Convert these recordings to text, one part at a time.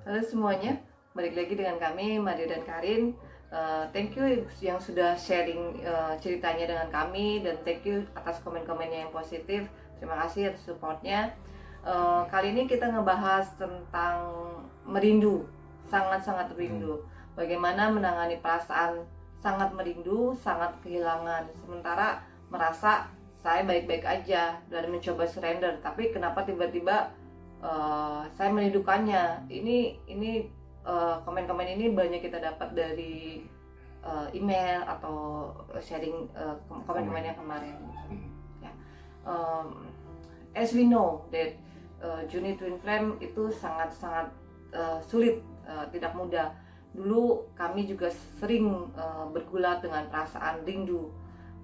Halo semuanya, balik lagi dengan kami Mario dan Karin. Thank you yang sudah sharing ceritanya dengan kami, dan thank you atas komen-komennya yang positif. Terima kasih atas supportnya. Kali ini kita ngebahas tentang merindu, sangat-sangat rindu. Bagaimana menangani perasaan sangat merindu, sangat kehilangan, sementara merasa saya baik-baik aja dan mencoba surrender, tapi kenapa tiba-tiba saya merindukannya. Ini komen-komen ini banyak kita dapat dari email atau sharing komen-komen yang kemarin. Ya. As we know that journey twin flame itu sangat-sangat sulit, tidak mudah. Dulu kami juga sering bergulat dengan perasaan rindu,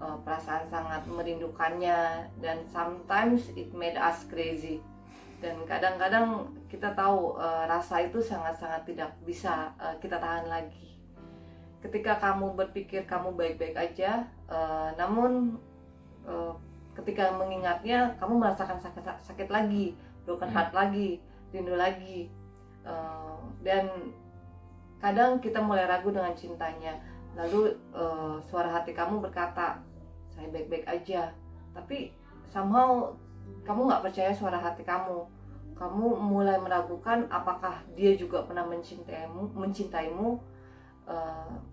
perasaan sangat merindukannya, dan sometimes it made us crazy. Dan kadang-kadang kita tahu rasa itu sangat-sangat tidak bisa kita tahan lagi. Ketika kamu berpikir kamu baik-baik aja, namun ketika mengingatnya kamu merasakan sakit lagi, broken heart lagi, rindu lagi, dan kadang kita mulai ragu dengan cintanya. Lalu suara hati kamu berkata, saya baik-baik aja, tapi somehow kamu nggak percaya suara hati kamu. Kamu mulai meragukan apakah dia juga pernah mencintaimu.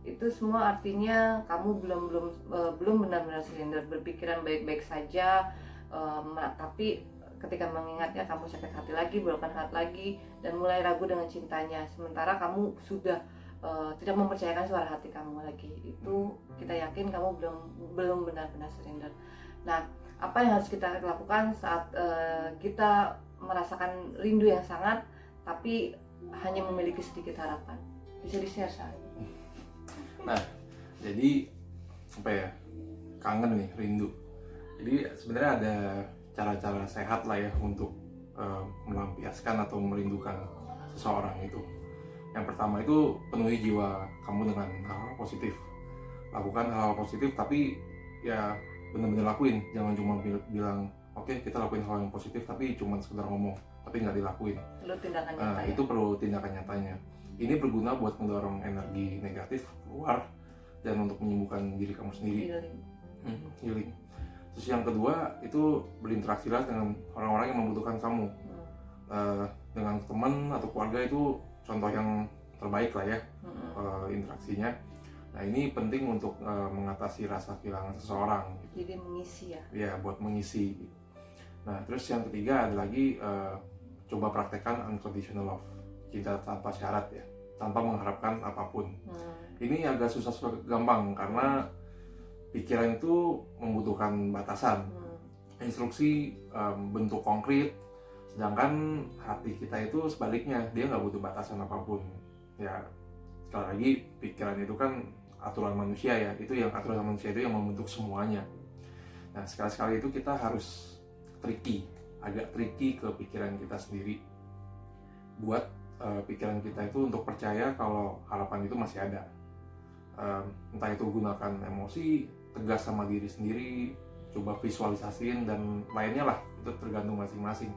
Itu semua artinya kamu belum benar-benar surrender, berpikiran baik-baik saja, tapi ketika mengingatnya kamu sakit hati lagi, broken heart lagi, dan mulai ragu dengan cintanya. Sementara kamu sudah tidak mempercayakan suara hati kamu lagi. Itu kita yakin kamu belum benar-benar surrender. Nah, apa yang harus kita lakukan saat kita merasakan rindu yang sangat tapi hanya memiliki sedikit harapan? Bisa di-share, Sar? Nah, jadi apa ya, kangen nih, rindu. Jadi sebenarnya ada cara-cara sehat lah ya untuk melampiaskan atau merindukan seseorang itu. Yang pertama itu penuhi jiwa kamu dengan hal-hal positif. Lakukan hal-hal positif, tapi ya benar-benar lakuin. Jangan cuma bilang oke, kita lakuin hal yang positif tapi cuma sekedar ngomong tapi nggak dilakuin. Perlu tindakan nyata. Itu perlu tindakan nyatanya. Ini berguna buat mendorong energi negatif keluar dan untuk menyembuhkan diri kamu sendiri. Healing. Terus yang kedua itu berinteraksilah dengan orang-orang yang membutuhkan kamu. Dengan teman atau keluarga itu contoh yang terbaik lah ya, interaksinya. Nah, ini penting untuk mengatasi rasa kehilangan seseorang. Jadi mengisi ya? Ya, buat mengisi. Nah, terus yang ketiga ada lagi, coba praktekkan unconditional love, cinta tanpa syarat ya, tanpa mengharapkan apapun. Ini agak susah gampang karena pikiran itu membutuhkan batasan, instruksi bentuk konkret, sedangkan hati kita itu sebaliknya, dia nggak butuh batasan apapun. Ya, sekali lagi pikiran itu kan aturan manusia ya, itu yang aturan manusia itu yang membentuk semuanya. Nah, sekali-sekali itu kita harus agak tricky ke pikiran kita sendiri, buat pikiran kita itu untuk percaya kalau harapan itu masih ada. Entah itu gunakan emosi, tegas sama diri sendiri, coba visualisasiin, dan lainnya lah, itu tergantung masing-masing.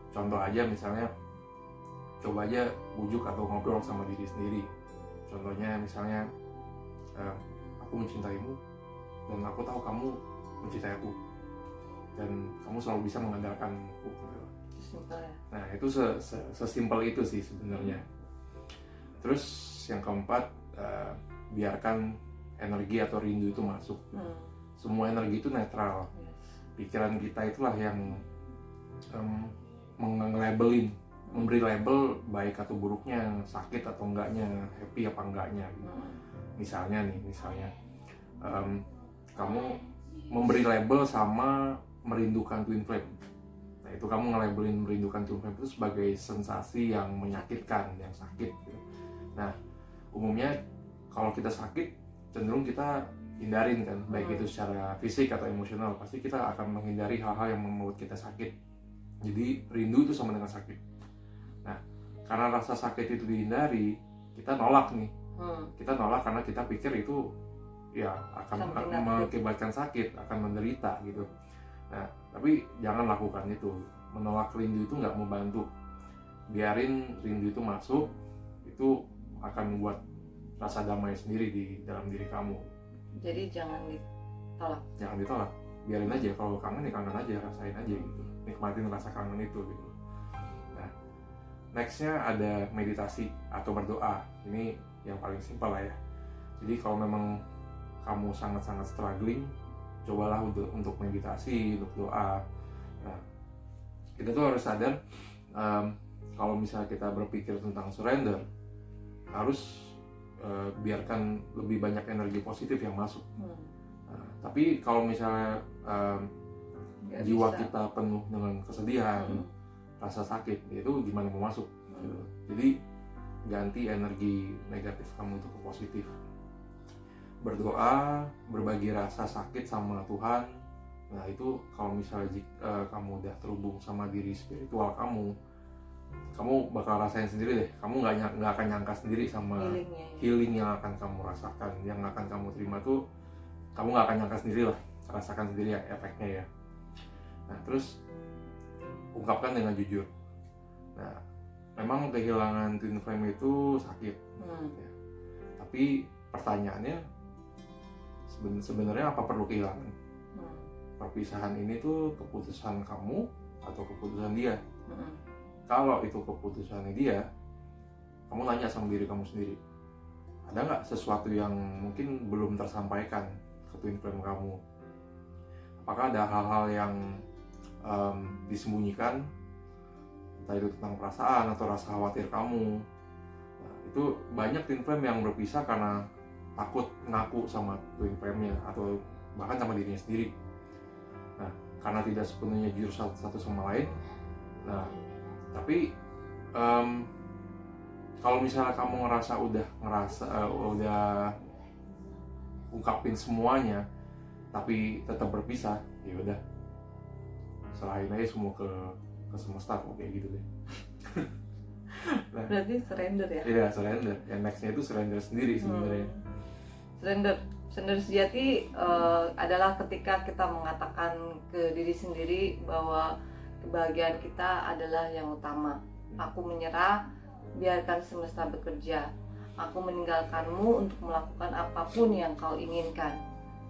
Contoh aja misalnya, coba aja bujuk atau ngobrol sama diri sendiri. Contohnya misalnya, aku mencintaimu dan aku tahu kamu mencintai aku dan kamu selalu bisa mengandalkanku. Nah, itu sesimpel itu sih sebenarnya. Terus yang keempat, biarkan energi atau rindu itu masuk. Semua energi itu netral. Pikiran kita itulah yang menglabelin, memberi label baik atau buruknya, sakit atau enggaknya, happy apa enggaknya. Misalnya kamu memberi label sama merindukan twin flame. Nah, itu kamu nge-labelin merindukan twin flame itu sebagai sensasi yang menyakitkan, yang sakit gitu. Nah, umumnya kalau kita sakit cenderung kita hindarin kan, baik itu secara fisik atau emosional, pasti kita akan menghindari hal-hal yang membuat kita sakit. Jadi rindu itu sama dengan sakit. Nah, karena rasa sakit itu dihindari, kita nolak nih. Kita nolak karena kita pikir itu ya akan mengakibatkan sakit, akan menderita gitu. Nah, tapi jangan lakukan itu. Menolak rindu itu nggak membantu. biarin rindu itu masuk, itu akan membuat rasa damai sendiri di dalam diri kamu. Jadi jangan ditolak. Jangan ditolak, biarin aja. Kalau kangen ya kangen aja, rasain aja gitu, nikmatin rasa kangen itu gitu. Nah, nextnya ada meditasi atau berdoa. Ini yang paling simpel lah ya. Jadi kalau memang kamu sangat-sangat struggling, cobalah untuk meditasi, untuk doa. Nah, kita tuh harus sadar kalau misalnya kita berpikir tentang surrender, harus biarkan lebih banyak energi positif yang masuk. Nah, tapi kalau misalnya jiwa bisa. kita penuh dengan kesedihan, rasa sakit, itu gimana mau masuk? Jadi ganti energi negatif kamu itu ke positif. Berdoa, berbagi rasa sakit sama Tuhan. Nah itu kalau misalnya kamu udah terhubung sama diri spiritual kamu bakal rasain sendiri deh. Kamu nggak akan nyangka sendiri sama healing yang akan kamu rasakan, yang akan kamu terima tuh kamu nggak akan nyangka sendiri lah, rasakan sendiri ya efeknya ya. Nah terus ungkapkan dengan jujur. Nah memang kehilangan twin flame itu sakit, ya. Tapi pertanyaannya sebenarnya apa perlu kehilangan? Perpisahan ini tuh keputusan kamu atau keputusan dia? Kalau itu keputusannya dia, kamu nanya sama diri kamu sendiri, ada nggak sesuatu yang mungkin belum tersampaikan ke twin flame kamu? Apakah ada hal-hal yang disembunyikan, entah itu tentang perasaan atau rasa khawatir kamu? Nah, itu banyak twin flame yang berpisah karena takut ngaku sama twin flame-nya atau bahkan sama dirinya sendiri. Nah, karena tidak sepenuhnya jujur satu sama lain. Nah, tapi kalau misalnya kamu udah ungkapin semuanya, tapi tetap berpisah, ya udah, serahin aja semua ke semesta, kayak gitu deh. Nah, berarti surrender ya? Iya, surrender. Yang nextnya itu surrender sendiri sebenarnya. Surrender sejati adalah ketika kita mengatakan ke diri sendiri bahwa kebahagiaan kita adalah yang utama. Aku menyerah, biarkan semesta bekerja. Aku meninggalkanmu untuk melakukan apapun yang kau inginkan,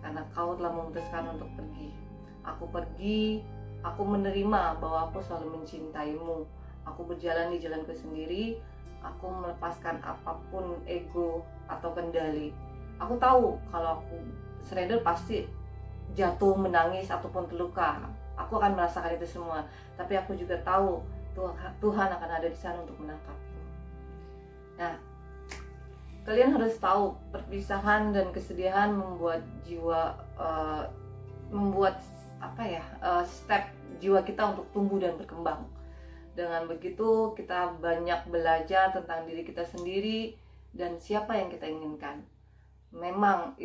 karena kau telah memutuskan untuk pergi. Aku pergi, aku menerima bahwa aku selalu mencintaimu. Aku berjalan di jalanku sendiri. Aku melepaskan apapun ego atau kendali. Aku tahu kalau aku surrender pasti jatuh, menangis, ataupun terluka. Aku akan merasakan itu semua. Tapi aku juga tahu Tuhan akan ada di sana untuk menangkapku. Nah, kalian harus tahu perpisahan dan kesedihan membuat jiwa, step jiwa kita untuk tumbuh dan berkembang. Dengan begitu kita banyak belajar tentang diri kita sendiri dan siapa yang kita inginkan. Memang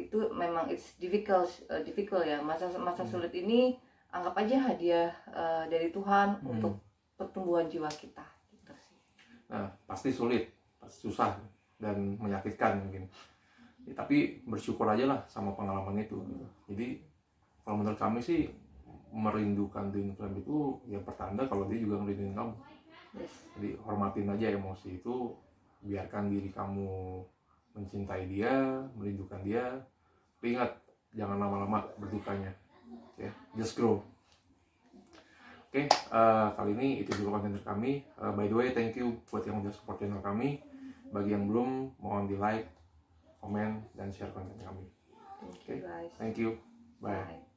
it's difficult ya, masa sulit ini anggap aja hadiah dari Tuhan untuk pertumbuhan jiwa kita gitu sih. Nah, pasti sulit, pasti susah dan menyakitkan mungkin ya, tapi bersyukur aja lah sama pengalaman itu gitu. Jadi kalau menurut kami sih, merindukan twin flame itu ya pertanda kalau dia juga merindukan kamu. Yes. Jadi hormatin aja emosi itu, biarkan diri kamu mencintai dia, merindukan dia. Tapi ingat, jangan lama-lama berdukanya ya, just grow. Oke, kali ini itu dulu konten kami. By the way, thank you buat yang udah support channel kami. Bagi yang belum, mohon di like, komen, dan share konten kami. Thank you guys. Thank you, bye. Bye.